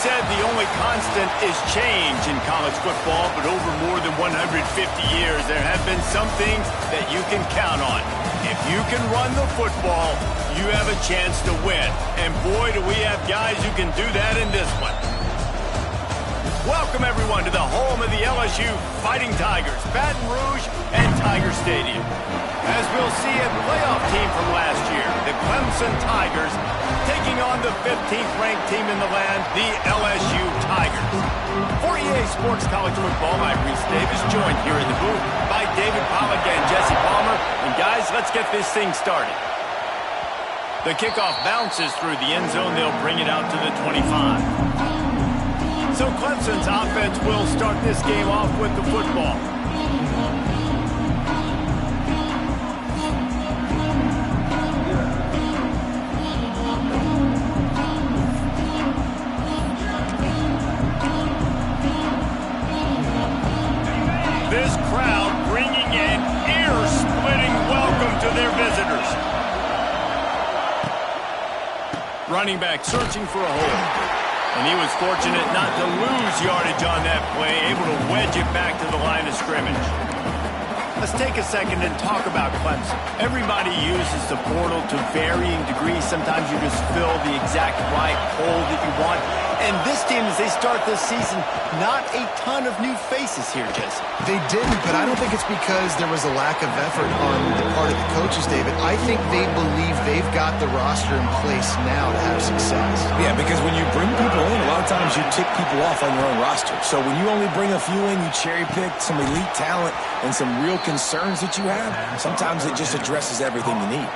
said the only constant is change in college football, but over more than 150 years, there have been some things that you can count on. If you can run the football, you have a chance to win. And boy, do we have guys who can do that in this one. Welcome, everyone, to the home of the LSU Fighting Tigers, Baton Rouge and Tiger Stadium. As we'll see, a playoff team from last year, the Clemson Tigers, taking on the 15th-ranked team in the land, the LSU Tigers. For EA Sports College Football, I'm Reese Davis, joined here in the booth by David Pollack and Jesse Palmer. And guys, let's get this thing started. The kickoff bounces through the end zone. They'll bring it out to the 25. So Clemson's offense will start this game off with the football. This crowd bringing an ear-splitting welcome to their visitors. Running back searching for a hole. And he was fortunate not to lose yardage on that play, able to wedge it back to the line of scrimmage. Let's take a second and talk about Clemson. Everybody uses the portal to varying degrees. Sometimes you just fill the exact right hole that you want. And this team, as they start this season, not a ton of new faces here, Jesse. They didn't, but I don't think it's because there was a lack of effort on the part of the coaches, David. I think they believe they've got the roster in place now to have success. Yeah, because when you bring people in, a lot of times you tick people off on your own roster. So when you only bring a few in, you cherry-pick some elite talent and some real concerns that you have, sometimes it just addresses everything you need.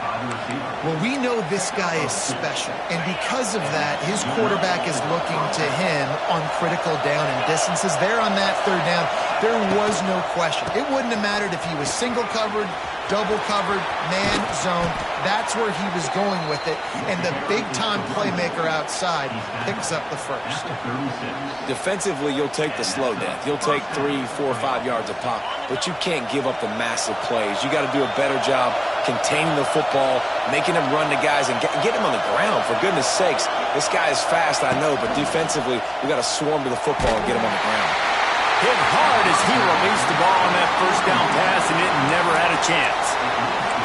Well, we know this guy is special, and because of that, his quarterback is looking to him on critical down and distances. There on that third down, there was no question. It wouldn't have mattered if he was single covered, double covered, man, zone. That's where he was going with it, and the big-time playmaker outside picks up the first. Defensively, you'll take the slow death. You'll take 3, 4, 5 yards a pop, but you can't give up the massive plays. You got to do a better job containing the football, making him run the guys, and get him on the ground. For goodness sakes, this guy is fast, I know, but defensively, we got to swarm to the football and get him on the ground. Hit hard as he released the ball on that first down pass, and it never had a chance.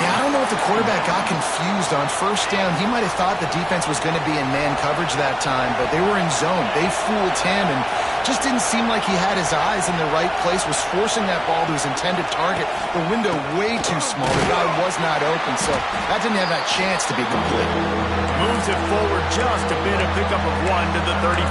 Yeah, I don't know if the quarterback got confused on first down. He might have thought the defense was going to be in man coverage that time, but they were in zone. They fooled him and just didn't seem like he had his eyes in the right place, was forcing that ball to his intended target. The window way too small. The guy was not open, so that didn't have that chance to be complete. Moves it forward just a bit, a pickup of 1 to the 35.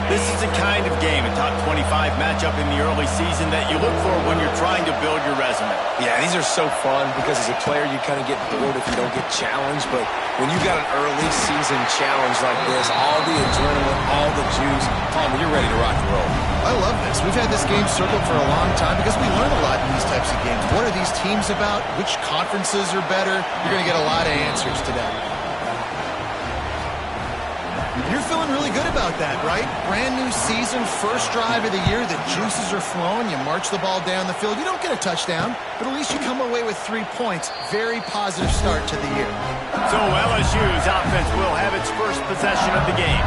This is the kind of game, a top 25 matchup in the early season that you look for when you're trying to build your resume. Yeah, these are so fun because as a player you kind of get bored if you don't get challenged, but when you got an early season challenge like this, all the adrenaline, all the juice, Tom, you're ready to rock and roll. I love this. We've had this game circled for a long time because we learn a lot in these types of games. What are these teams about? Which conferences are better? You're going to get a lot of answers today. You're feeling really good about that, right? Brand new season, first drive of the year, the juices are flowing, you march the ball down the field. You don't get a touchdown, but at least you come away with 3 points. Very positive start to the year. So LSU's offense will have its first possession of the game.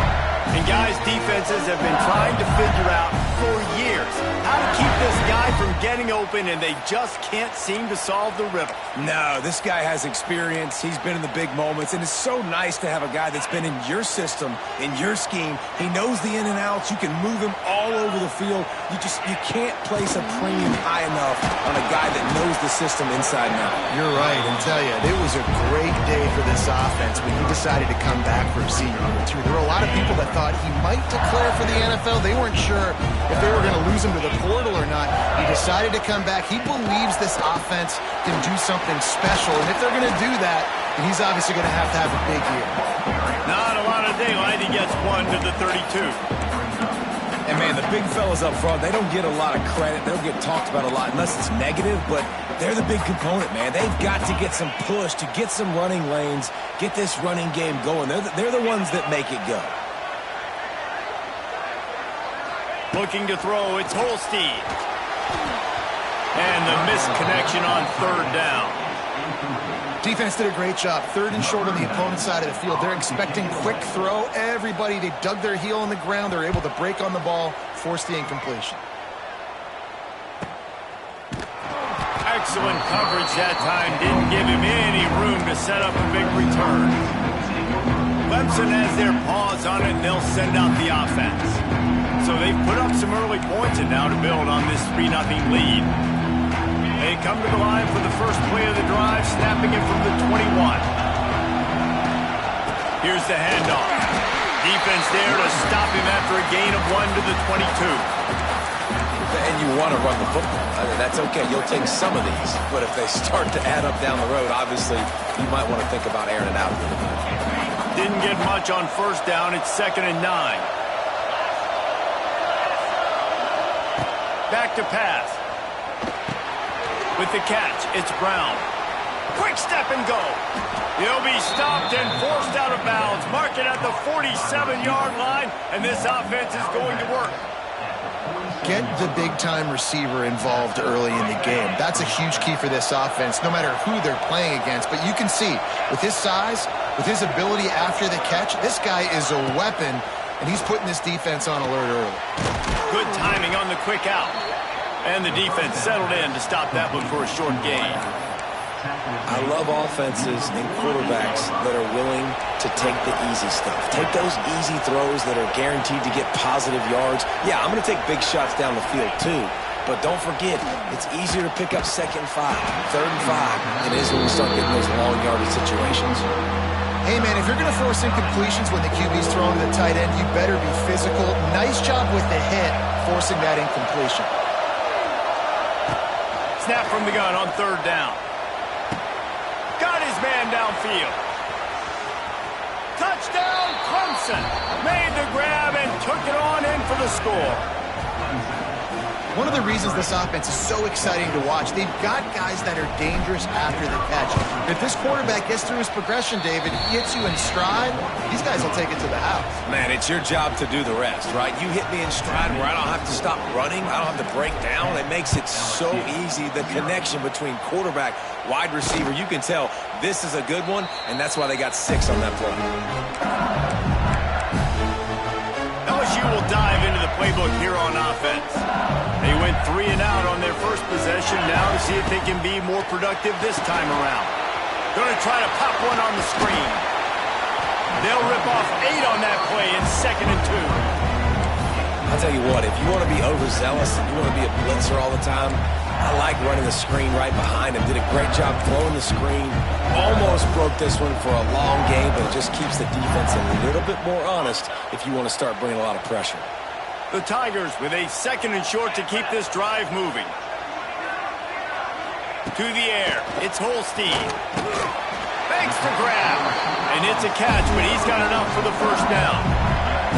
And guys, defenses have been trying to figure out for years how to keep this guy from getting open, and they just can't seem to solve the riddle. No, this guy has experience. He's been in the big moments, and it's so nice to have a guy that's been in your system, in your scheme. He knows the in and outs. You can move him all over the field. You can't place a premium high enough on a guy that knows the system inside and out. You're right, and tell you, it was a great day for this offense when he decided to come back for a senior year too. There were a lot of people that thought he might declare for the NFL. They weren't sure if they were going to lose him to the portal or not. He decided to come back. He believes this offense can do something special, and if they're going to do that, then he's obviously going to have a big year. Not a lot of daylight. He gets 1 to the 32. And, man, the big fellas up front, they don't get a lot of credit. They don't get talked about a lot unless it's negative, but they're the big component, man. They've got to get some push, to get some running lanes, get this running game going. They're the ones that make it go. Looking to throw, it's Holstein. And the missed connection on third down. Defense did a great job. 3rd and short on the opponent's side of the field. They're expecting quick throw. Everybody, they dug their heel on the ground. They're able to break on the ball, force the incompletion. Excellent coverage that time. Didn't give him any room to set up a big return. Clemson has their paws on it, and they'll send out the offense. So they've put up some early points, and now to build on this 3-0 lead. They come to the line for the first play of the drive, snapping it from the 21. Here's the handoff. Defense there to stop him after a gain of 1 to the 22. And you want to run the football. I mean, that's okay. You'll take some of these. But if they start to add up down the road, obviously, you might want to think about airing it out a little bit. Didn't get much on first down. It's 2nd and 9. Back to pass. With the catch, it's Brown. Quick step and go. He'll be stopped and forced out of bounds. Mark it at the 47-yard line, and this offense is going to work. Get the big-time receiver involved early in the game. That's a huge key for this offense, no matter who they're playing against. But you can see, with his size, with his ability after the catch, this guy is a weapon, and he's putting this defense on alert early. Good timing on the quick out. And the defense settled in to stop that one for a short gain. I love offenses and quarterbacks that are willing to take the easy stuff. Take those easy throws that are guaranteed to get positive yards. Yeah, I'm going to take big shots down the field too. But don't forget, it's easier to pick up 2nd and 5, 3rd and 5 than it is when we start getting those long yardage situations. Hey, man, if you're going to force incompletions when the QB's thrown to the tight end, you better be physical. Nice job with the hit, forcing that incompletion. Snap from the gun on 3rd down. Got his man downfield. Touchdown, Clemson. Made the grab and took it on in for the score. One of the reasons this offense is so exciting to watch, they've got guys that are dangerous after the catch. If this quarterback gets through his progression, David, he hits you in stride, these guys will take it to the house. Man, it's your job to do the rest, right? You hit me in stride where I don't have to stop running. I don't have to break down. It makes it so easy. The connection between quarterback, wide receiver, you can tell this is a good one, and that's why they got 6 on that play. LSU will dive into the playbook here on offense. They went 3 and out on their first possession. Now to see if they can be more productive this time around. Going to try to pop one on the screen. They'll rip off 8 on that play in 2nd and 2. I'll tell you what, if you want to be overzealous and you want to be a blitzer all the time, I like running the screen right behind him. Did a great job throwing the screen. Almost broke this one for a long game, but it just keeps the defense a little bit more honest if you want to start bringing a lot of pressure. The Tigers with a 2nd and short to keep this drive moving. To the air. It's Holstein. Makes the grab. And it's a catch, but he's got enough for the first down.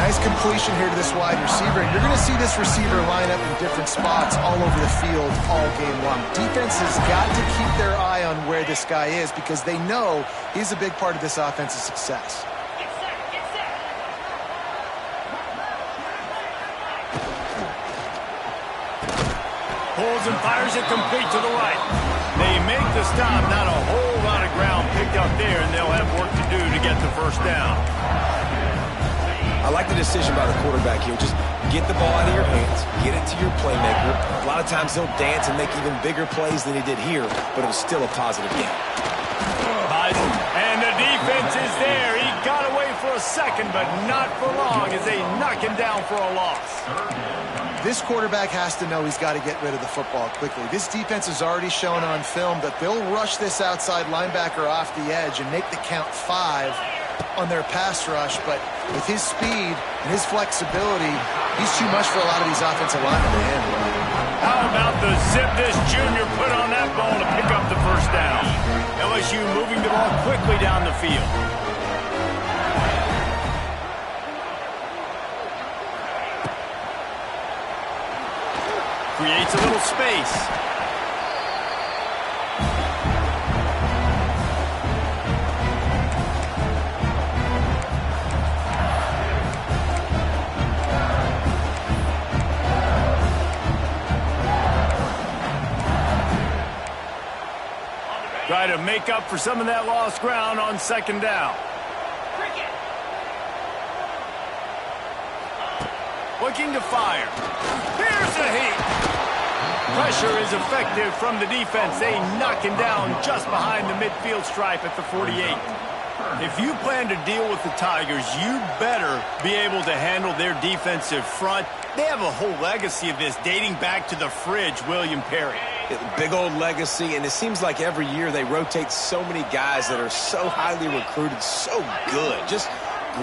Nice completion here to this wide receiver. And you're going to see this receiver line up in different spots all over the field all game long. Defense has got to keep their eye on where this guy is because they know he's a big part of this offense's success. Pulls and fires it complete to the right. They make the stop. Not a whole lot of ground picked up there, and they'll have work to do to get the first down. I like the decision by the quarterback here. Just get the ball out of your hands, get it to your playmaker. A lot of times he'll dance and make even bigger plays than he did here, but it was still a positive game. And the defense is there. He got away for a second, but not for long as they knock him down for a loss. This quarterback has to know he's got to get rid of the football quickly. This defense has already shown on film that they'll rush this outside linebacker off the edge and make the count 5 on their pass rush, but with his speed and his flexibility, he's too much for a lot of these offensive linemen to handle. How about the zip this junior put on that ball to pick up the first down? LSU moving the ball quickly down the field. Creates a little space. try to make up for some of that lost ground on second down. Looking to fire. Here's the heat. Pressure is effective from the defense. They knock him down just behind the midfield stripe at the 48. If you plan to deal with the Tigers, you better be able to handle their defensive front. They have a whole legacy of this dating back to the fridge, William Perry. Big old legacy, and it seems like every year they rotate so many guys that are so highly recruited, so good. Just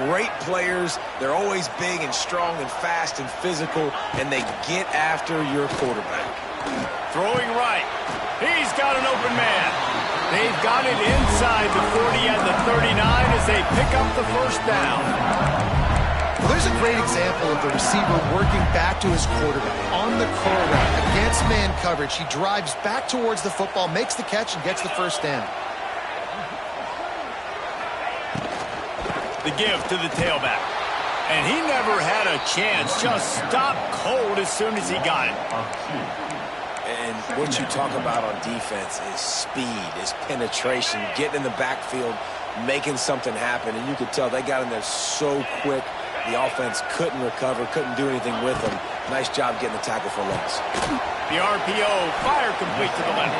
great players. They're always big and strong and fast and physical, and they get after your quarterback. Throwing right. He's got an open man. They've got it inside the 40 and the 39 as they pick up the first down. Well, there's a great example of the receiver working back to his quarterback on the curl route against man coverage. He drives back towards the football, makes the catch, and gets the first down. The give to the tailback. And he never had a chance. Just stopped cold as soon as he got it. And what you talk about on defense is speed, is penetration, getting in the backfield, making something happen. And you could tell they got in there so quick. The offense couldn't recover, couldn't do anything with them. Nice job getting the tackle for loss. The RPO, fire complete to the left.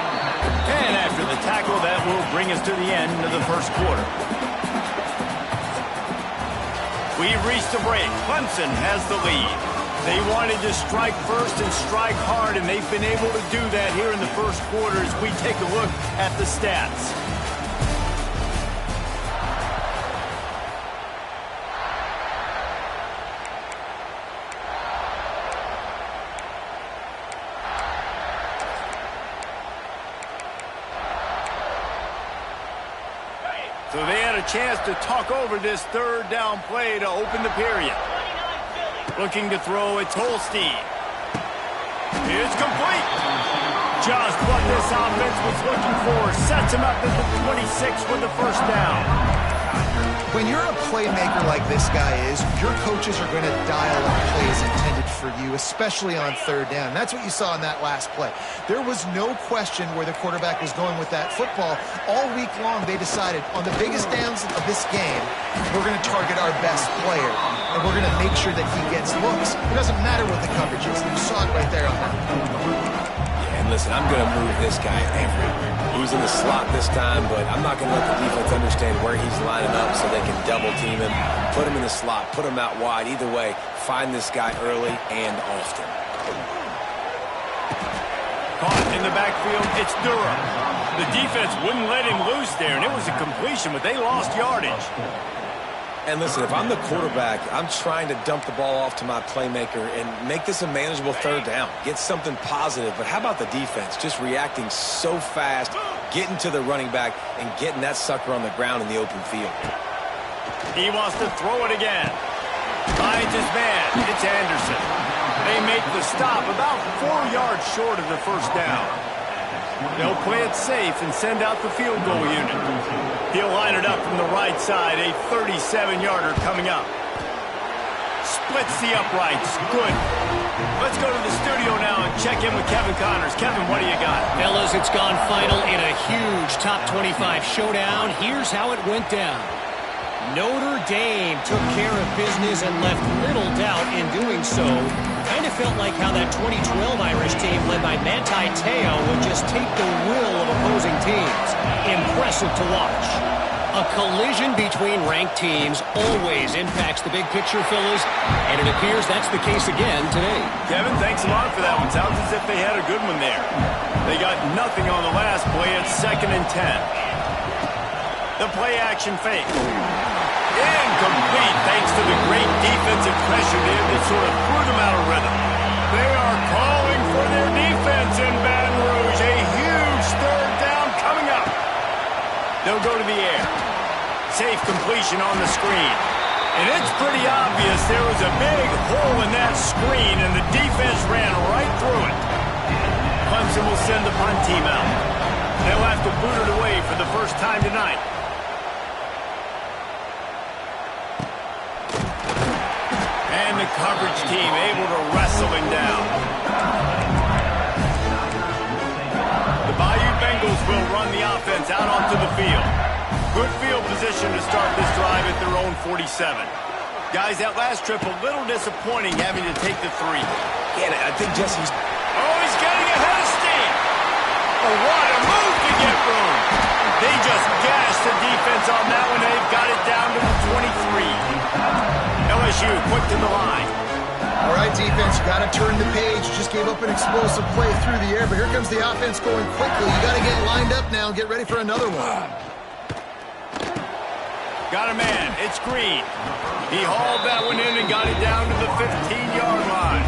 And after the tackle, that will bring us to the end of the first quarter. We've reached the break. Clemson has the lead. They wanted to strike first and strike hard, and they've been able to do that here in the first quarter as we take a look at the stats. So they had a chance to talk over this third down play to open the period. Looking to throw, it's Holstein. It's complete. Just what this offense was looking for. Sets him up at the 26 with the first down. When you're a playmaker like this guy is, your coaches are going to dial up plays intended for you, especially on third down. That's what you saw in that last play. There was no question where the quarterback was going with that football. All week long, they decided on the biggest downs of this game, we're going to target our best player, and we're going to make sure that he gets looks. It doesn't matter what the coverage is. You saw it right there on that. And listen, I'm going to move this guy everywhere. He's in the slot this time, but I'm not going to let the defense understand where he's lining up so they can double team him, put him in the slot, put him out wide. Either way, find this guy early and often. Caught in the backfield, it's Durham. The defense wouldn't let him loose there, and it was a completion, but they lost yardage. And listen, if I'm the quarterback, I'm trying to dump the ball off to my playmaker and make this a manageable third down. Get something positive. But how about the defense? Just reacting so fast, getting to the running back, and getting that sucker on the ground in the open field. He wants to throw it again. Finds his man. It's Anderson. They make the stop about 4 yards short of the first down. They'll play it safe and send out the field goal unit. He'll line it up from the right side, a 37-yarder coming up. Splits the uprights. Good. Let's go to the studio now and check in with Kevin Connors. Kevin, what do you got? Fellas, it's gone final in a huge top 25 showdown. Here's how it went down. Notre Dame took care of business and left little doubt in doing so. Kind of felt like how that 2012 Irish team led by Manti Te'o would just take the will of opposing teams. Impressive to watch. A collision between ranked teams always impacts the big picture, fellas, and it appears that's the case again today. Kevin, thanks a lot for that one. Sounds as if they had a good one there. They got nothing on the last play. It's 2nd and 10. The play action fake. Incomplete thanks to the great defensive pressure there that sort of threw them out of rhythm. They are calling for their defense in Baton Rouge. A huge third down coming up. They'll go to the air. Safe completion on the screen. And it's pretty obvious there was a big hole in that screen, and the defense ran right through it. Clemson will send the punt team out. They'll have to boot it away for the first time tonight. And the coverage team able to wrestle him down. The Bayou Bengals will run the offense defense out onto the field. Good field position to start this drive at their own 47. Guys, that last trip a little disappointing having to take the 3. Yeah, I think Jesse's... Oh, he's getting ahead of steam. Oh, what a move to get room. They just gashed the defense on that one. They've got it down to the 23. LSU quick to the line. All right, defense, you got to turn the page. You just gave up an explosive play through the air, but here comes the offense going quickly. You got to get lined up now and get ready for another one. Got a man. It's Green. He hauled that one in and got it down to the 15-yard line.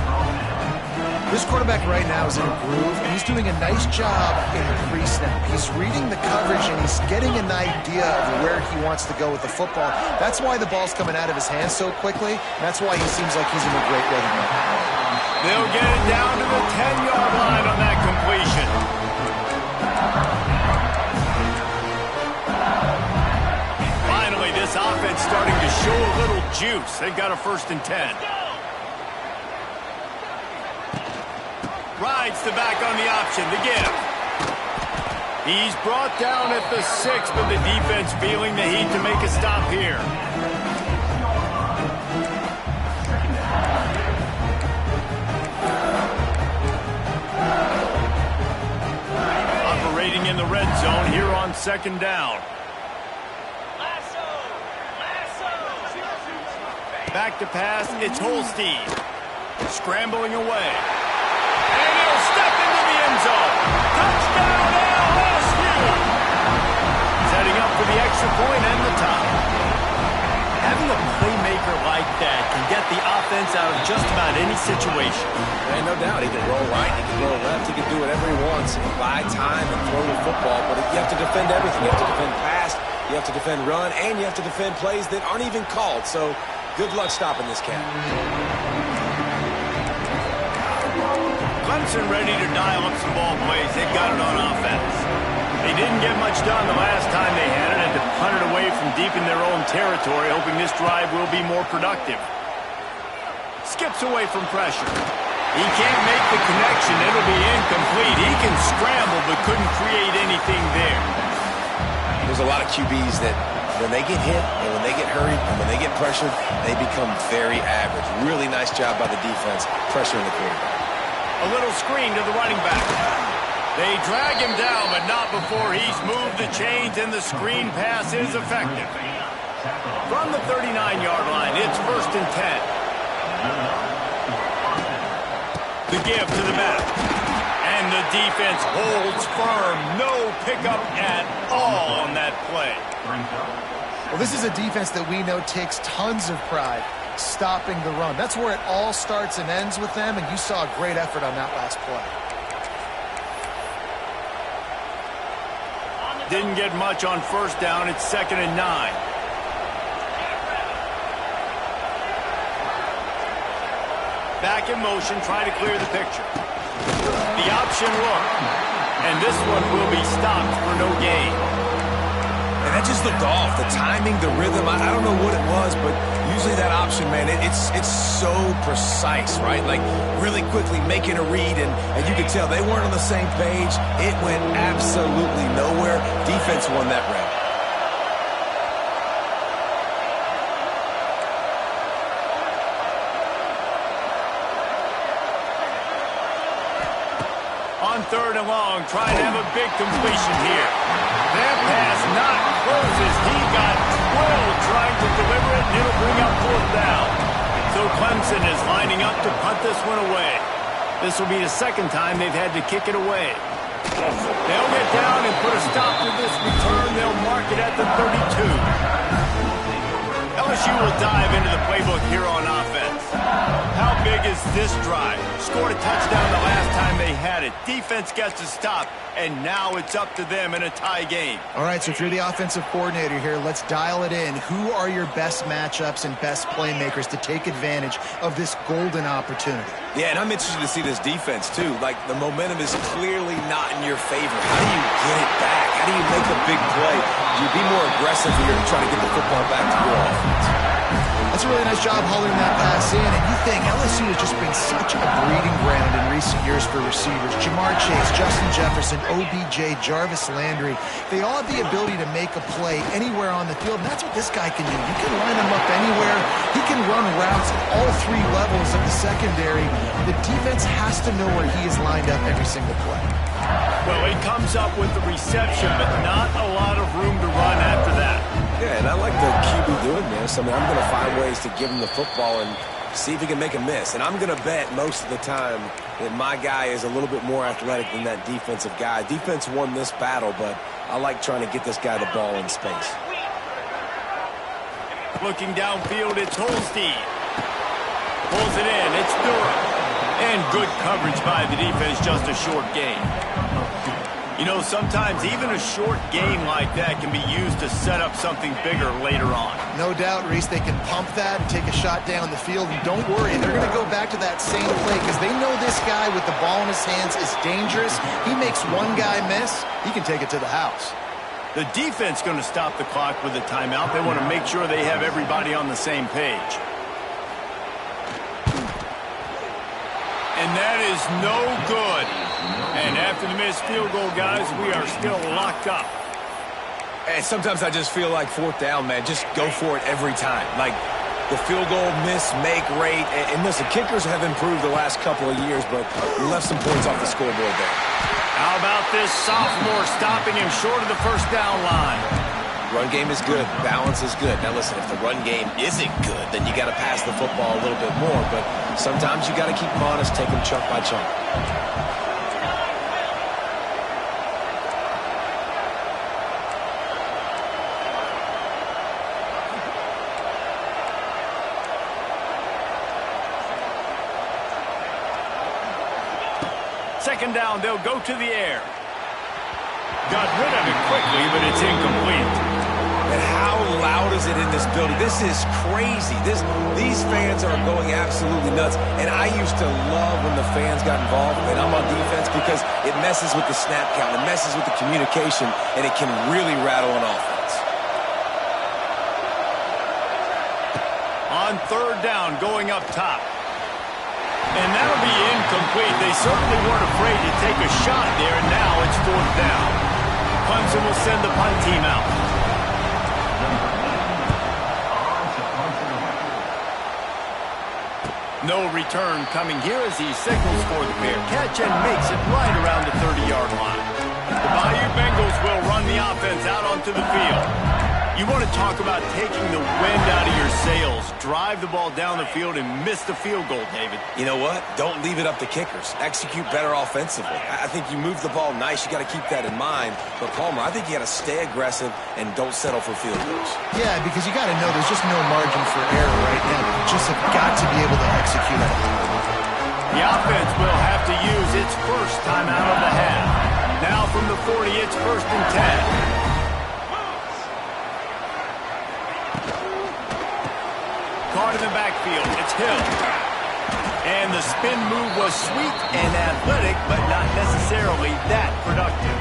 This quarterback right now is in a groove, and he's doing a nice job in the pre-snap. He's reading the coverage, and he's getting an idea of where he wants to go with the football. That's why the ball's coming out of his hands so quickly, and that's why he seems like he's in a great rhythm. They'll get it down to the 10-yard line on that completion. Finally, this offense starting to show a little juice. They've got a 1st and 10. Rides the back on the option, the give. He's brought down at the 6, but the defense feeling the heat to make a stop here. Operating in the red zone here on 2nd down. Back to pass, it's Holstein. Scrambling away. And he'll step into the end zone. Touchdown LSU! Setting up for the extra point and the tie. Having a playmaker like that can get the offense out of just about any situation. And no doubt, he can roll right, he can roll left, he can do whatever he wants, buy time and throw the football, but you have to defend everything. You have to defend pass, you have to defend run, and you have to defend plays that aren't even called. So good luck stopping this cat. Clemson ready to dial up some ball plays. They've got it on offense. They didn't get much done the last time they had it, and to punt it away from deep in their own territory, hoping this drive will be more productive. Skips away from pressure. He can't make the connection. It'll be incomplete. He can scramble, but couldn't create anything there. There's a lot of QBs that when they get hit and when they get hurried and when they get pressured, they become very average. Really nice job by the defense pressuring the quarterback. A little screen to the running back. They drag him down, but not before he's moved the chains, and the screen pass is effective. From the 39-yard line, it's 1st and 10. The give to the back. And the defense holds firm. No pickup at all on that play. Well, this is a defense that we know takes tons of pride stopping the run. That's where it all starts and ends with them, and you saw a great effort on that last play. Didn't get much on 1st down. It's 2nd and 9. Back in motion, try to clear the picture. The option look, and this one will be stopped for no gain. And that just looked off. The timing, the rhythm, I don't know what it was, but usually that option, man, it's so precise, right? Like really quickly making a read, and you could tell they weren't on the same page. It went absolutely nowhere. Defense won that round. On 3rd and long, trying to have a big completion here. That pass not close as he got drilled trying to deliver it, and it'll bring up 4th down. So Clemson is lining up to punt this one away. This will be the 2nd time they've had to kick it away. They'll get down and put a stop to this return. They'll mark it at the 32. LSU will dive into the playbook here on offense. How big is this drive? Scored a touchdown the last time they had it. Defense gets to stop, and now it's up to them in a tie game. All right, so if you're the offensive coordinator here, let's dial it in. Who are your best matchups and best playmakers to take advantage of this golden opportunity? Yeah, and I'm interested to see this defense, too. Like, the momentum is clearly not in your favor. How do you get it back? How do you make a big play? Do you be more aggressive here to try to get the football back to your offense? That's a really nice job hauling that pass in, and you think LSU has just been such a breeding ground in recent years for receivers. Jamar Chase, Justin Jefferson, OBJ, Jarvis Landry. They all have the ability to make a play anywhere on the field, and that's what this guy can do. You can line him up anywhere. He can run routes at all three levels of the secondary. The defense has to know where he is lined up every single play. Well, he comes up with the reception, but not a lot of room to run after that. Yeah, and I like the QB doing this. I mean, I'm going to find ways to give him the football and see if he can make a miss. And I'm going to bet most of the time that my guy is a little bit more athletic than that defensive guy. Defense won this battle, but I like trying to get this guy the ball in space. Looking downfield, it's Holstein. Pulls it in, it's Durham. And good coverage by the defense, just a short gain. You know, sometimes even a short gain like that can be used to set up something bigger later on. No doubt, Reese, they can pump that and take a shot down the field. And don't worry, they're going to go back to that same play because they know this guy with the ball in his hands is dangerous. He makes one guy miss, he can take it to the house. The defense going to stop the clock with a timeout. They want to make sure they have everybody on the same page. And that is no good. And after the missed field goal, guys, we are still locked up. And sometimes I just feel like fourth down, man. Just go for it every time. Like the field goal miss-make rate. And listen, kickers have improved the last couple of years, but we left some points off the scoreboard there. How about this sophomore stopping him short of the first down line? Run game is good. Balance is good. Now, listen, if the run game isn't good, then you got to pass the football a little bit more. But sometimes you got to keep them honest, take them chunk by chunk. Second down, they'll go to the air. Got rid of it quickly, but it's incomplete. And how loud is it in this building? This is crazy. These fans are going absolutely nuts. And I used to love when the fans got involved, and I'm on defense, because it messes with the snap count, it messes with the communication, and it can really rattle an offense. On third down, going up top. And that'll be incomplete. They certainly weren't afraid to take a shot there, and now it's fourth down. Clemson will send the punt team out. No return coming here as he signals for the fair catch and makes it right around the 30-yard line. The Bayou Bengals will run the offense out onto the field. You want to talk about taking the wind out of your sails. Drive the ball down the field and miss the field goal, David. You know what? Don't leave it up to kickers. Execute better offensively. I think you move the ball nice. You got to keep that in mind. But, Palmer, I think you got to stay aggressive and don't settle for field goals. Yeah, because you got to know there's just no margin for error right now. You just have got to be able to execute at a high level. The offense will have to use its first time out of the half. Now from the 40, it's 1st and 10. Caught in the backfield, it's Hill. And the spin move was sweet and athletic, but not necessarily that productive.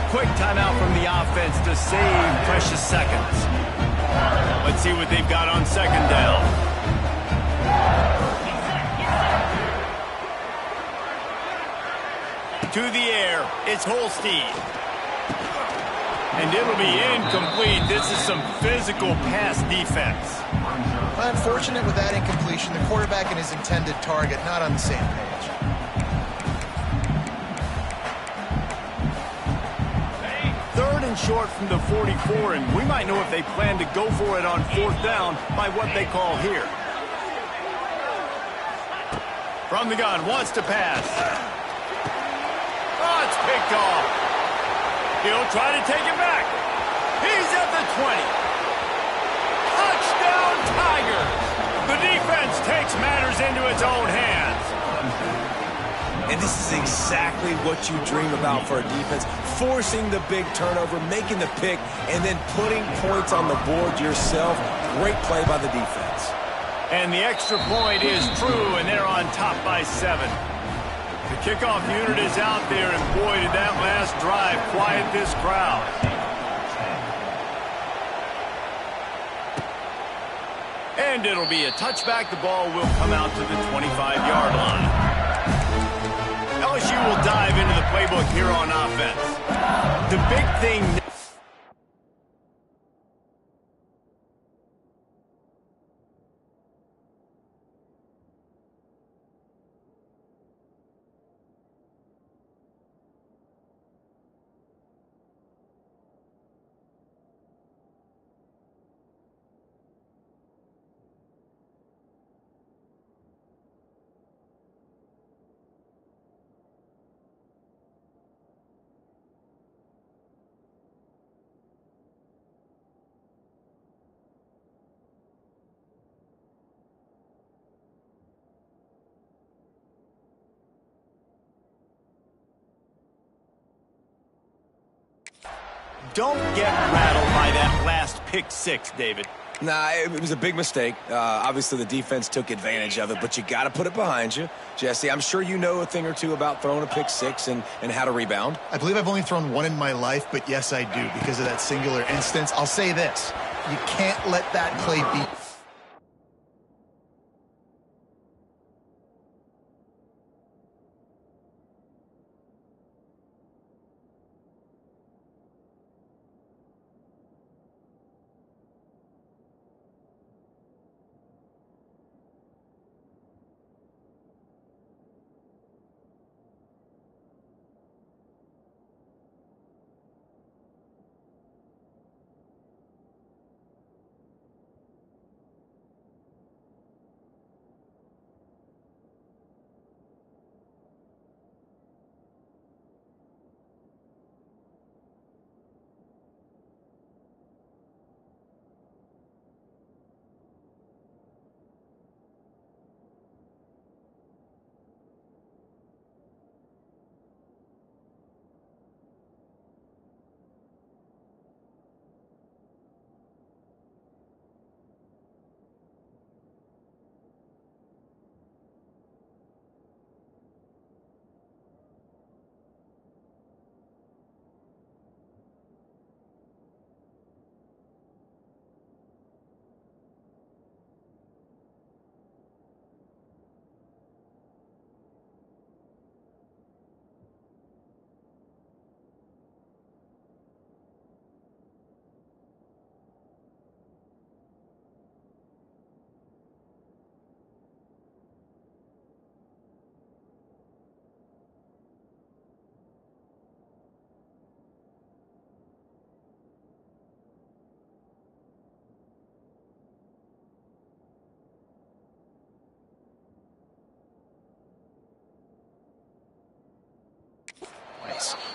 Quick timeout from the offense to save precious seconds. Let's see what they've got on second down. To the air, it's Holstein. And it'll be incomplete. This is some physical pass defense. Unfortunate with that incompletion. The quarterback and his intended target not on the same page. Third and short from the 44, and we might know if they plan to go for it on fourth down by what they call here. From the gun, wants to pass. Oh, it's picked off. He'll try to take it back. He's at the 20. Touchdown, Tigers! The defense takes matters into its own hands. And this is exactly what you dream about for a defense. Forcing the big turnover, making the pick, and then putting points on the board yourself. Great play by the defense. And the extra point is true, and they're on top by 7. The kickoff unit is out there, and boy, did that last drive quiet this crowd. And it'll be a touchback. The ball will come out to the 25-yard line. playbook here on offense. The big thing... Don't get rattled by that last pick six, David. Nah, it was a big mistake. Obviously, the defense took advantage of it, but you got to put it behind you. Jesse, I'm sure you know a thing or two about throwing a pick six and how to rebound. I believe I've only thrown one in my life, but yes, I do because of that singular instance. I'll say this. You can't let that play be...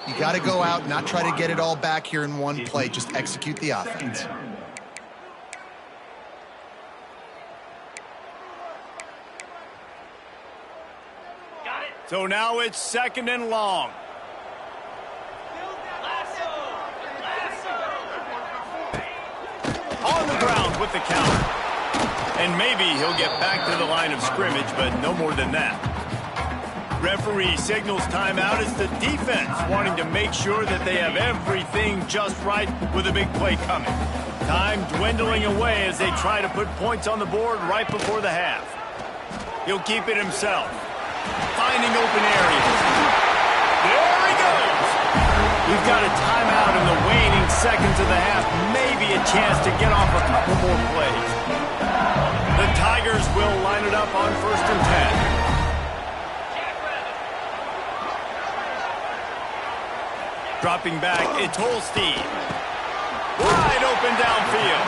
You got to go out, not try to get it all back here in one play. Just execute the offense. So now it's second and long. On the ground with the counter. And maybe he'll get back to the line of scrimmage, but no more than that. Referee signals timeout as the defense wanting to make sure that they have everything just right with a big play coming. Time dwindling away as they try to put points on the board right before the half. He'll keep it himself. Finding open areas. There he goes! We've got a timeout in the waning seconds of the half. Maybe a chance to get off a couple more plays. The Tigers will line it up on 1st and 10. Dropping back, it's Holstein. Wide open downfield.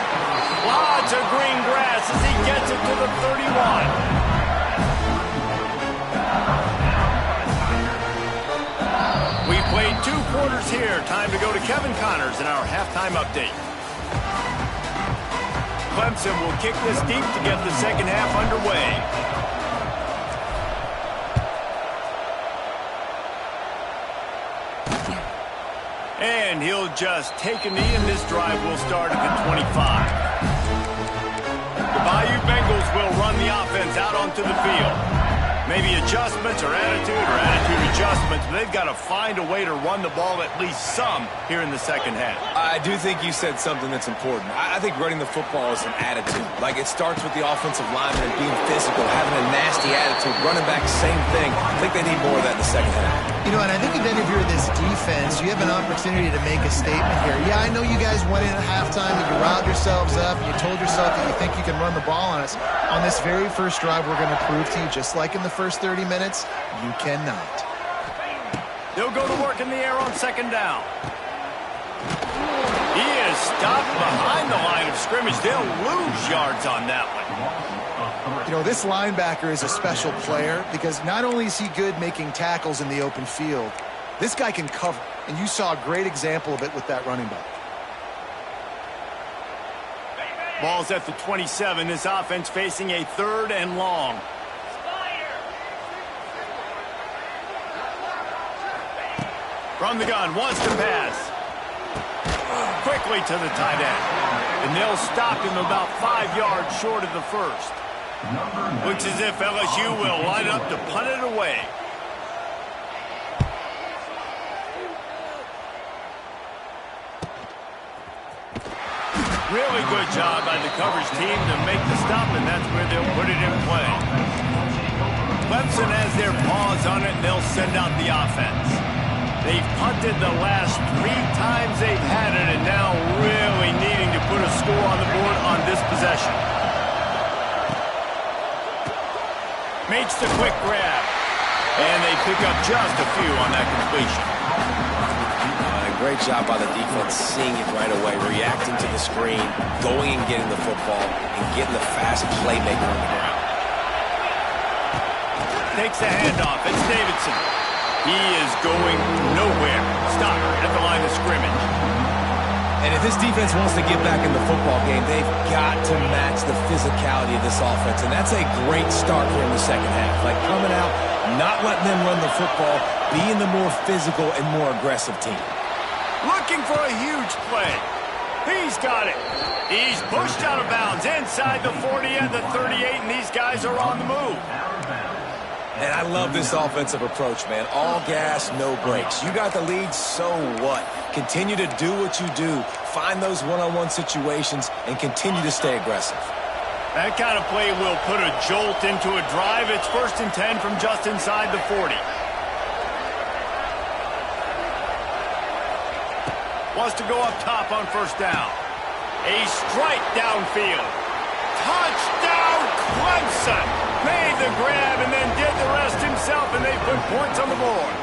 Lots of green grass as he gets it to the 31. We played 2 quarters here. Time to go to Kevin Connors in our halftime update. Clemson will kick this deep to get the second half underway. And he'll just take a knee, and this drive will start at the 25. The Bayou Bengals will run the offense out onto the field. Maybe adjustments or attitude adjustments, but they've got to find a way to run the ball at least some here in the second half. I do think you said something that's important. I think running the football is an attitude. Like, it starts with the offensive lineman and being physical, having a nasty attitude. Running back, same thing. I think they need more of that in the second half. You know, and I think even if you're this defense, you have an opportunity to make a statement here. Yeah, I know you guys went in at halftime and you riled yourselves up and you told yourself that you think you can run the ball on us. On this very first drive, we're going to prove to you, just like in the first 30 minutes, you cannot. They'll go to work in the air on second down. He is stopped behind the line of scrimmage. They'll lose yards on that one. You know, this linebacker is a special player because not only is he good making tackles in the open field, this guy can cover. And you saw a great example of it with that running back. Ball's at the 27. This offense facing a 3rd and long. From the gun, wants to pass. Quickly to the tight end. And they'll stop him about 5 yards short of the first. Looks as if LSU will line up to punt it away. Really good job by the coverage team to make the stop, and that's where they'll put it in play. Clemson has their paws on it, and they'll send out the offense. They've punted the last 3 times they've had it, and now really needing to put a score on the board on this possession. Makes the quick grab, and they pick up just a few on that completion. Great job by the defense, seeing it right away, reacting to the screen, going and getting the football, and getting the fast playmaker on the ground. Takes the handoff. It's Davidson. He is going nowhere. Stop at the line of scrimmage. And if this defense wants to get back in the football game, they've got to match the physicality of this offense. And that's a great start here in the second half. Like, coming out, not letting them run the football, being the more physical and more aggressive team. Looking for a huge play. He's got it. He's pushed out of bounds inside the 40 and the 38, and these guys are on the move. And I love this offensive approach, man. All gas, no brakes. You got the lead, so what? Continue to do what you do. Find those one-on-one situations and continue to stay aggressive. That kind of play will put a jolt into a drive. It's 1st and 10 from just inside the 40. Wants to go up top on 1st down. A strike downfield. Touchdown, Clemson! Made the grab and then did the rest himself, and they put points on the board.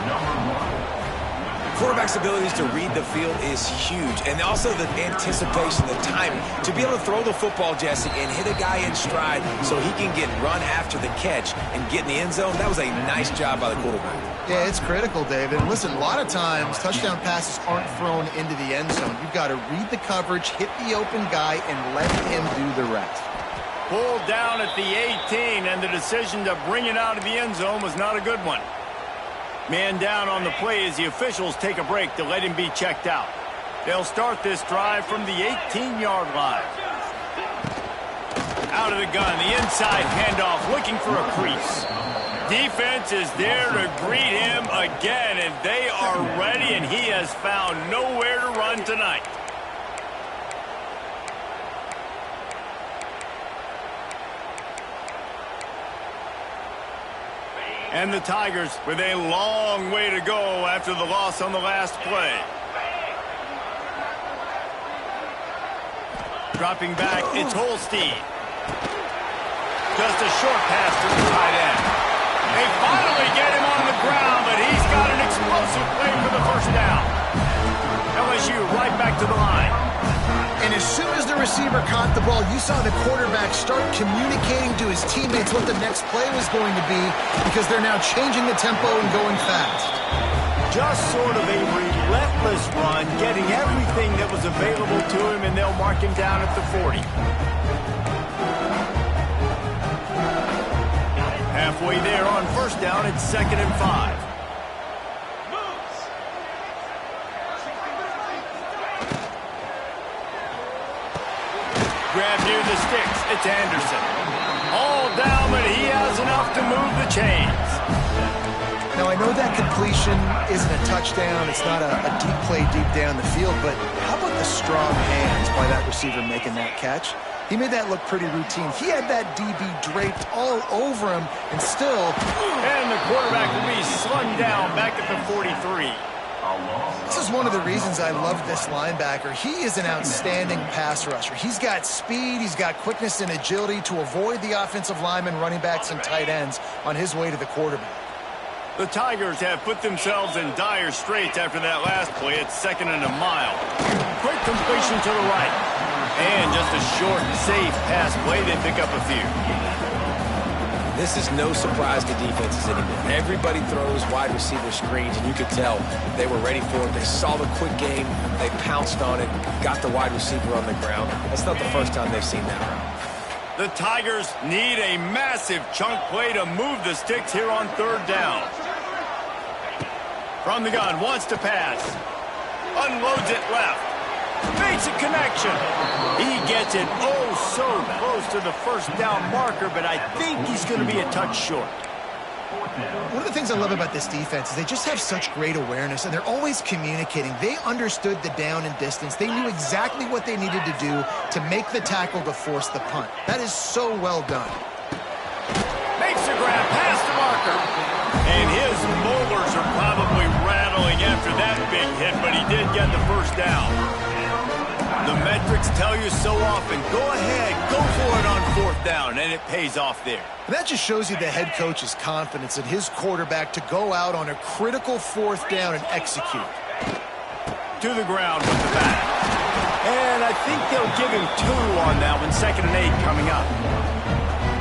Quarterback's abilities to read the field is huge, and also the anticipation, the timing. To be able to throw the football, Jesse, and hit a guy in stride so he can get run after the catch and get in the end zone, that was a nice job by the quarterback. Yeah, it's critical, David. And listen, a lot of times touchdown passes aren't thrown into the end zone. You've got to read the coverage, hit the open guy, and let him do the rest. Pulled down at the 18, and the decision to bring it out of the end zone was not a good one. Man down on the play as the officials take a break to let him be checked out. They'll start this drive from the 18-yard line. Out of the gun, the inside handoff, looking for a crease. Defense is there to greet him again, and they are ready, and he has found nowhere to run tonight. And the Tigers with a long way to go after the loss on the last play. Dropping back, it's Holstein. Just a short pass to the tight end. They finally get him on the ground, but he's got an explosive play for the 1st down. LSU right back to the line. And as soon as the receiver caught the ball, you saw the quarterback start communicating to his teammates what the next play was going to be because they're now changing the tempo and going fast. Just sort of a relentless run, getting everything that was available to him, and they'll mark him down at the 40. Halfway there on 1st down, it's 2nd and 5. Grab near the sticks. It's Anderson. All ball down, but he has enough to move the chains. Now, I know that completion isn't a touchdown. It's not a deep play deep down the field, but how about the strong hands by that receiver making that catch? He made that look pretty routine. He had that DB draped all over him, and still... And the quarterback will be slung down back at the 43. This is one of the reasons I love this linebacker. He is an outstanding pass rusher. He's got speed, he's got quickness and agility to avoid the offensive linemen, running backs, and tight ends on his way to the quarterback. The Tigers have put themselves in dire straits after that last play. It's 2nd and a mile. Quick completion to the right. And just a short, safe pass play. They pick up a few. This is no surprise to defenses anymore. Everybody throws wide receiver screens, and you could tell they were ready for it. They saw the quick game. They pounced on it, got the wide receiver on the ground. That's not the first time they've seen that route. The Tigers need a massive chunk play to move the sticks here on 3rd down. From the gun, wants to pass. Unloads it left. Makes a connection. He gets it oh so close to the 1st down marker, but I think he's going to be a touch short. One of the things I love about this defense is they just have such great awareness, and they're always communicating. They understood the down and distance. They knew exactly what they needed to do to make the tackle to force the punt. That is so well done. Makes a grab past the marker. And his molars are probably rattling after that big hit, but he did get the 1st down. The metrics tell you so often, go ahead, go for it on 4th down, and it pays off there. And that just shows you the head coach's confidence in his quarterback to go out on a critical 4th down and execute. To the ground with the bat. And I think they'll give him 2 on that one, 2nd and 8 coming up.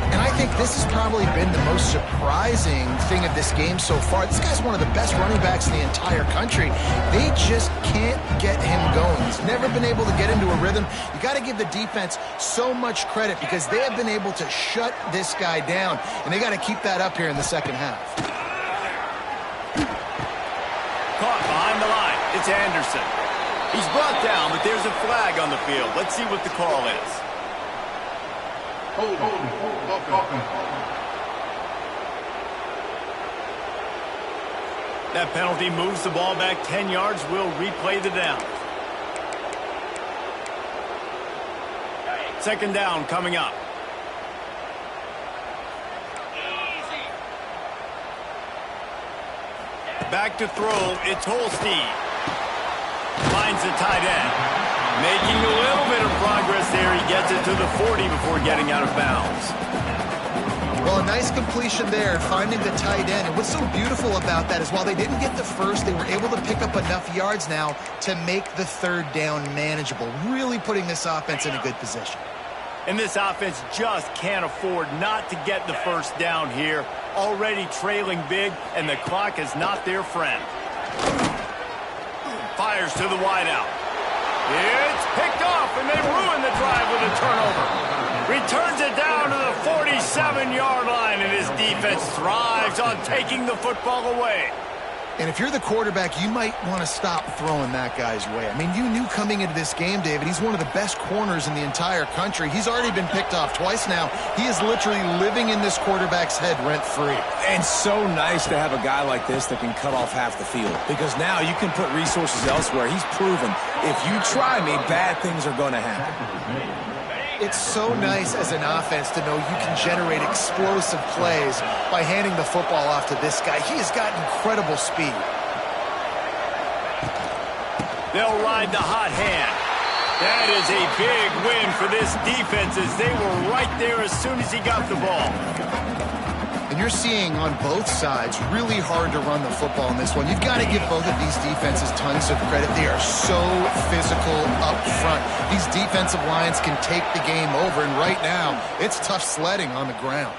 And I think this has probably been the most surprising thing of this game so far. This guy's one of the best running backs in the entire country. They just can't get him going. He's never been able to get into a rhythm. You got to give the defense so much credit because they have been able to shut this guy down, and they got to keep that up here in the 2nd half. Caught behind the line. It's Anderson. He's brought down, but there's a flag on the field. Let's see what the call is. That penalty moves the ball back 10 yards. We'll replay the down. 2nd down coming up. Back to throw. It's Holstein. Finds the tight end. Making a little bit of progress there. He gets it to the 40 before getting out of bounds. Well, a nice completion there, finding the tight end. And what's so beautiful about that is while they didn't get the 1st, they were able to pick up enough yards now to make the 3rd down manageable, really putting this offense in a good position. And this offense just can't afford not to get the 1st down here. Already trailing big, and the clock is not their friend. Fires to the wideout. It's picked off, and they ruin the drive with a turnover. Returns it down to the 47-yard line, and his defense thrives on taking the football away. And if you're the quarterback, you might want to stop throwing that guy's way. I mean, you knew coming into this game, David, he's one of the best corners in the entire country. He's already been picked off twice now. He is literally living in this quarterback's head rent-free. And so nice to have a guy like this that can cut off half the field. Because now you can put resources elsewhere. He's proven, if you try me, bad things are going to happen. It's so nice as an offense to know you can generate explosive plays by handing the football off to this guy. He has got incredible speed. They'll ride the hot hand. That is a big win for this defense as they were right there as soon as he got the ball. And you're seeing on both sides really hard to run the football in this one. You've got to give both of these defenses tons of credit. They are so physical up front. These defensive lines can take the game over, and right now, it's tough sledding on the ground.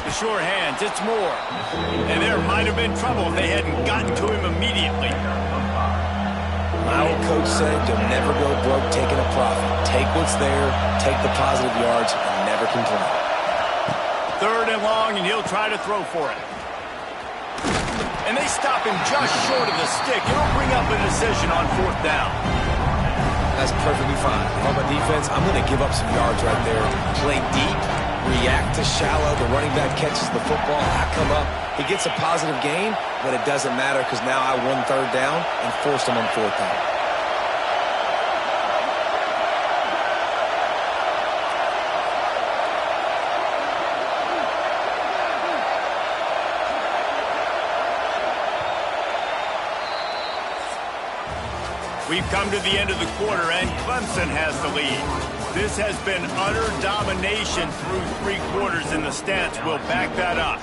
The short hands, it's Moore. And there might have been trouble if they hadn't gotten to him immediately. My old coach said you'll never go broke taking a profit. Take what's there, take the positive yards, and never complain. 3rd and long, and he'll try to throw for it. And they stop him just short of the stick. It'll bring up a decision on 4th down. That's perfectly fine. If I'm a defense, I'm going to give up some yards right there. Play deep, react to shallow. The running back catches the football. I come up. He gets a positive gain, but it doesn't matter because now I won third down and forced him on fourth down. We've come to the end of the quarter, and Clemson has the lead. This has been utter domination through 3 quarters, and the stats will back that up.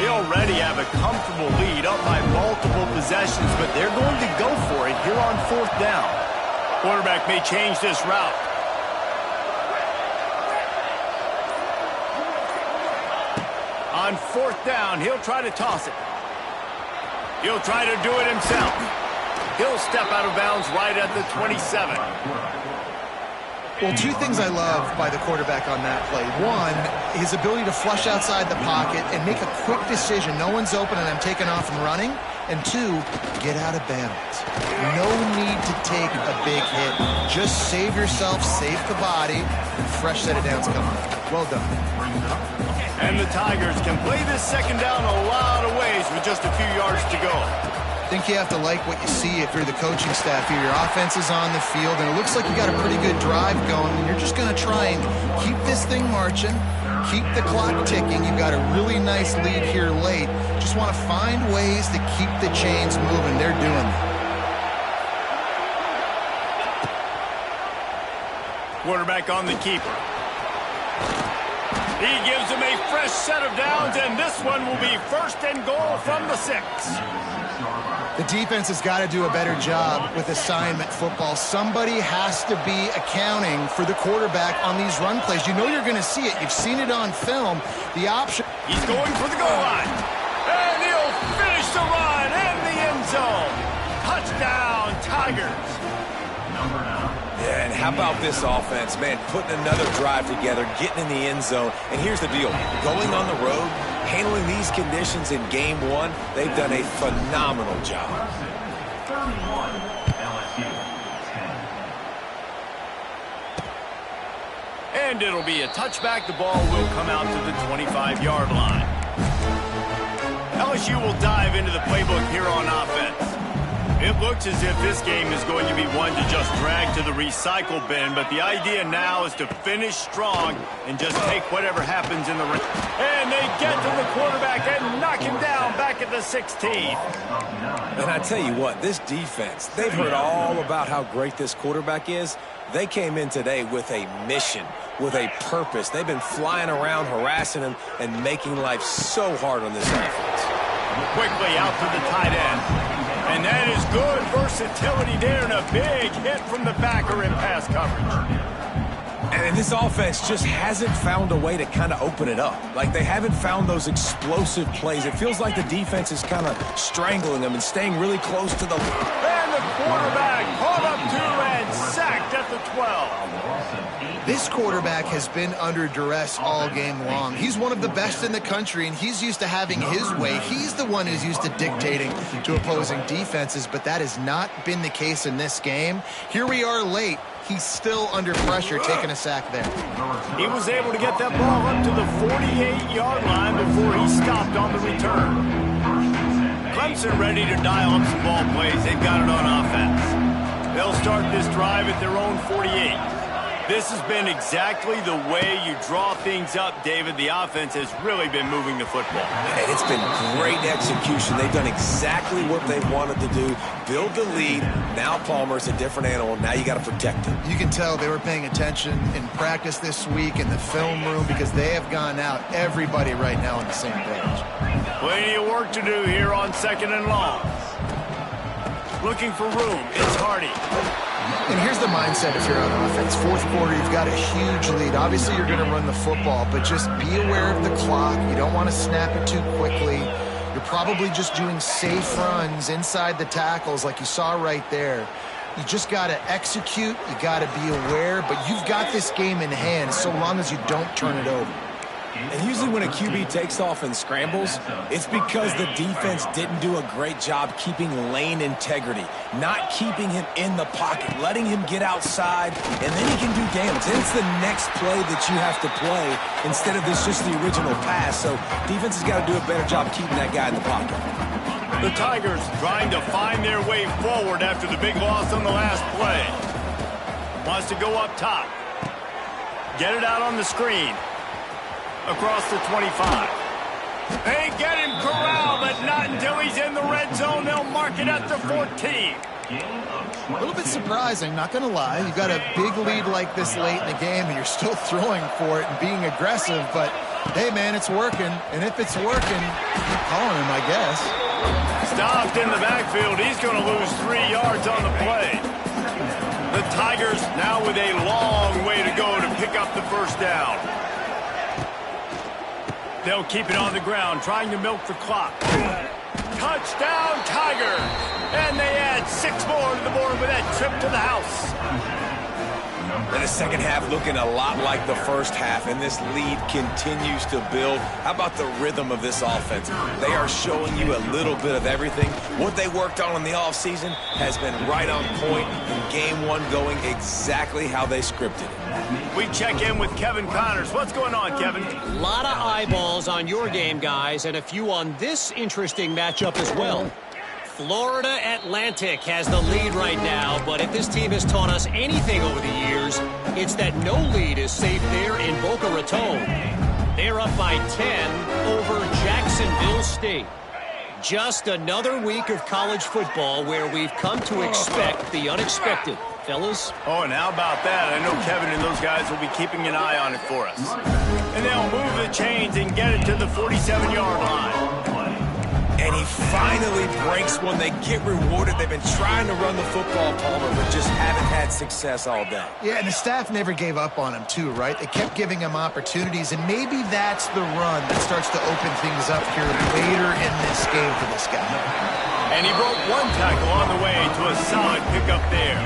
They already have a comfortable lead, up by multiple possessions, but they're going to go for it here on fourth down. Quarterback may change this route. On fourth down, he'll try to toss it. He'll try to do it himself. He'll step out of bounds right at the 27. Well, 2 things I love by the quarterback on that play. 1, his ability to flush outside the pocket and make a quick decision. No one's open and I'm taking off and running. And 2, get out of bounds. No need to take a big hit. Just save yourself, save the body, and fresh set of downs coming up. Well done. And the Tigers can play this second down a lot of ways with just a few yards to go. I think you have to like what you see if you're the coaching staff here. Your offense is on the field, and it looks like you got a pretty good drive going, and you're just going to try and keep this thing marching, keep the clock ticking. You've got a really nice lead here late. Just want to find ways to keep the chains moving. They're doing that. Quarterback on the keeper. He gives him a fresh set of downs, and this one will be first and goal from the 6. The defense has got to do a better job with assignment football. Somebody has to be accounting for the quarterback on these run plays. You know you're going to see it. You've seen it on film. The option. He's going for the goal line. And he'll finish the run in the end zone. Touchdown, Tigers. Yeah, and how about this offense, man, putting another drive together, getting in the end zone. And here's the deal. Going on the road, handling these conditions in game 1, they've done a phenomenal job. 31, LSU, 10. And it'll be a touchback. The ball will come out to the 25-yard line. LSU will dive into the playbook here on offense. It looks as if this game is going to be one to just drag to the recycle bin, but the idea now is to finish strong and just take whatever happens in the ring. And they get to the quarterback and knock him down back at the 16. And I tell you what, this defense, they've heard all about how great this quarterback is. They came in today with a mission, with a purpose. They've been flying around, harassing him, and making life so hard on this offense. Quickly out to the tight end. And that is good versatility there, and a big hit from the backer in pass coverage. And this offense just hasn't found a way to kind of open it up. Like, they haven't found those explosive plays. It feels like the defense is kind of strangling them and staying really close to the... And the quarterback caught up to and sacked at the 12. This quarterback has been under duress all game long. He's one of the best in the country, and he's used to having his way. He's the one who's used to dictating to opposing defenses, but that has not been the case in this game. Here we are late. He's still under pressure, taking a sack there. He was able to get that ball up to the 48-yard line before he stopped on the return. Clemson ready to dial up some ball plays. They've got it on offense. They'll start this drive at their own 48. This has been exactly the way you draw things up, David. The offense has really been moving the football. And it's been great execution. They've done exactly what they wanted to do. Build the lead. Now Palmer's a different animal. Now you got to protect him. You can tell they were paying attention in practice this week in the film room because they have gone out, everybody right now on the same page. Plenty of work to do here on second and long. Looking for room. It's Hardy. And here's the mindset if you're on offense. Fourth quarter, you've got a huge lead. Obviously, you're going to run the football, but just be aware of the clock. You don't want to snap it too quickly. You're probably just doing safe runs inside the tackles like you saw right there. You just got to execute. You got to be aware, but you've got this game in hand so long as you don't turn it over. And usually when a QB takes off and scrambles, it's because the defense didn't do a great job keeping lane integrity, not keeping him in the pocket, letting him get outside, and then he can do damage. Then it's the next play that you have to play instead of this just the original pass. So defense has got to do a better job keeping that guy in the pocket. The Tigers trying to find their way forward after the big loss on the last play. Wants to go up top. Get it out on the screen. Across the 25. They get him corralled, but not until he's in the red zone. They'll mark it at the 14. A little bit surprising, not going to lie. You got a big lead like this late in the game, and you're still throwing for it and being aggressive. But, hey, man, it's working. And if it's working, keep calling him, I guess. Stopped in the backfield. He's going to lose 3 yards on the play. The Tigers now with a long way to go to pick up the first down. They'll keep it on the ground, trying to milk the clock. Touchdown, Tigers! And they add 6 more to the board with that trip to the house. And the second half looking a lot like the first half, and this lead continues to build. How about the rhythm of this offense? They are showing you a little bit of everything. What they worked on in the offseason has been right on point, and game one going exactly how they scripted it. We check in with Kevin Connors. What's going on, Kevin? A lot of eyeballs on your game, guys, and a few on this interesting matchup as well. Florida Atlantic has the lead right now, but if this team has taught us anything over the years, it's that no lead is safe there in Boca Raton. They're up by 10 over Jacksonville State. Just another week of college football where we've come to expect the unexpected. Fellas? Oh, and how about that? I know Kevin and those guys will be keeping an eye on it for us. And they'll move the chains and get it to the 47-yard line. And he finally breaks one. They get rewarded. They've been trying to run the football, Palmer, but just haven't had success all day. Yeah, and the staff never gave up on him, too, right? They kept giving him opportunities, and maybe that's the run that starts to open things up here later in this game for this guy. And he broke 1 tackle on the way to a solid pickup there.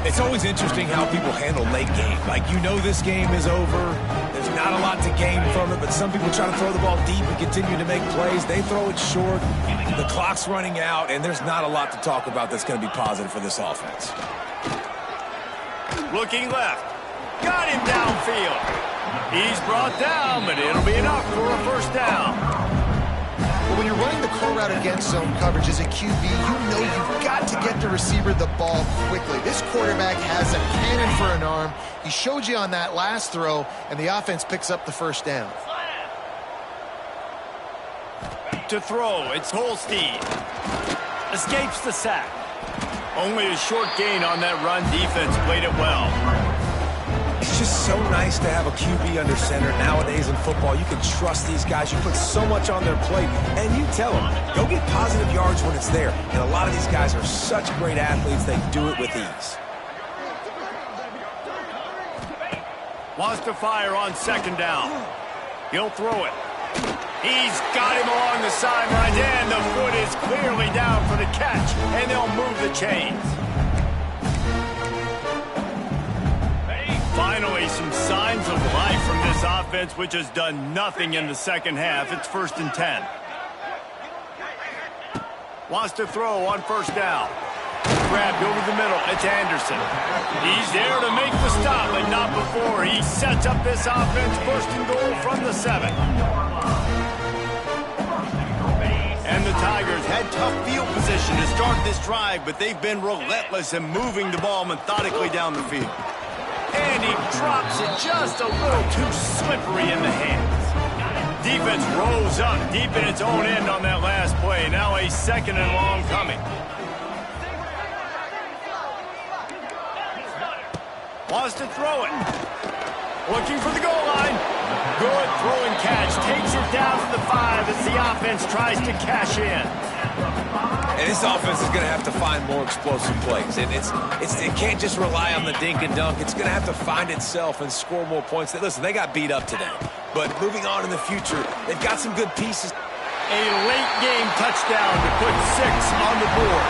It's always interesting how people handle late game. Like, you know this game is over. There's not a lot to gain from it, but some people try to throw the ball deep and continue to make plays. They throw it short. The clock's running out, and there's not a lot to talk about that's going to be positive for this offense. Looking left. Got him downfield. He's brought down, but it'll be enough for a first down. When you're running the core route against zone coverage as a QB, you know you've got to get the receiver the ball quickly. This quarterback has a cannon for an arm. He showed you on that last throw, and the offense picks up the first down. To throw, it's Holstein. Escapes the sack. Only a short gain on that run. Defense played it well. It's just so nice to have a QB under center. Nowadays in football, you can trust these guys. You put so much on their plate, and you tell them, go get positive yards when it's there. And a lot of these guys are such great athletes, they do it with ease. Wants to fire on second down. He'll throw it. He's got him along the sideline, and the foot is clearly down for the catch, and they'll move the chains. Finally, some signs of life from this offense, which has done nothing in the second half. It's 1st and 10. Wants to throw on first down. Grabbed over the middle. It's Anderson. He's there to make the stop, but not before. He sets up this offense, 1st and goal from the 7. And the Tigers had tough field position to start this drive, but they've been relentless in moving the ball methodically down the field. And he drops it just a little too slippery in the hands. Defense rose up deep in its own end on that last play. Now a 2nd and long coming. Wants to throw it. Looking for the goal line. Good throwing catch. Takes it down to the 5 as the offense tries to cash in. And this offense is going to have to find more explosive plays. And it can't just rely on the dink and dunk. It's going to have to find itself and score more points. Listen, they got beat up today. But moving on in the future, they've got some good pieces. A late game touchdown to put 6 on the board.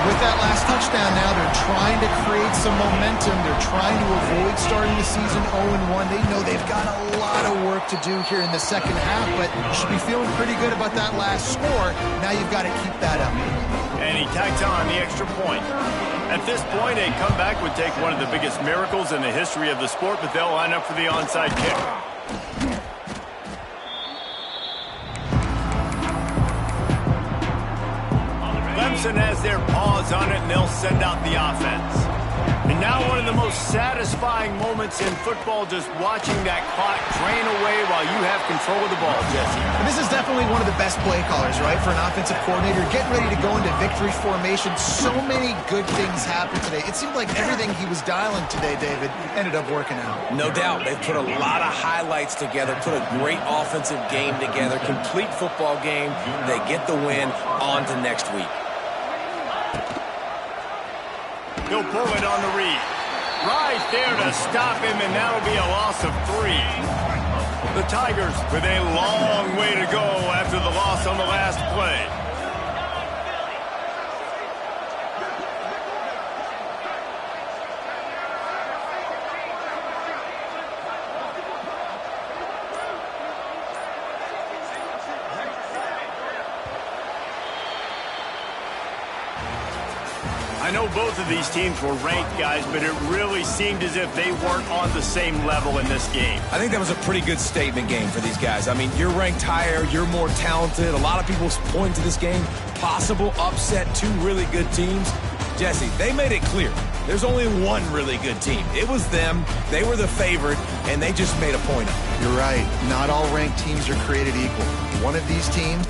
With that last touchdown now, they're trying to create some momentum. They're trying to avoid starting the season 0-1. They know they've got a lot of work to do here in the second half, but you should be feeling pretty good about that last score. Now you've got to keep that up. And he tacked on the extra point. At this point, a comeback would take one of the biggest miracles in the history of the sport, but they'll line up for the onside kick. Clemson has their paws on it, and they'll send out the offense. And now one of the most satisfying moments in football, just watching that clock drain away while you have control of the ball, Jesse. And this is definitely one of the best play callers, right, for an offensive coordinator. Getting ready to go into victory formation. So many good things happened today. It seemed like everything he was dialing today, David, ended up working out. No doubt. They've put a lot of highlights together, put a great offensive game together, complete football game. They get the win. On to next week. He'll pull it on the read. Right there to stop him, and that'll be a loss of 3. The Tigers with a long way to go after the loss on the last play. I know both of these teams were ranked, guys, but it really seemed as if they weren't on the same level in this game. I think that was a pretty good statement game for these guys. I mean, you're ranked higher, you're more talented. A lot of people point to this game. Possible upset, 2 really good teams. Jesse, they made it clear. There's only one really good team. It was them. They were the favorite, and they just made a point of it. You're right. Not all ranked teams are created equal. One of these teams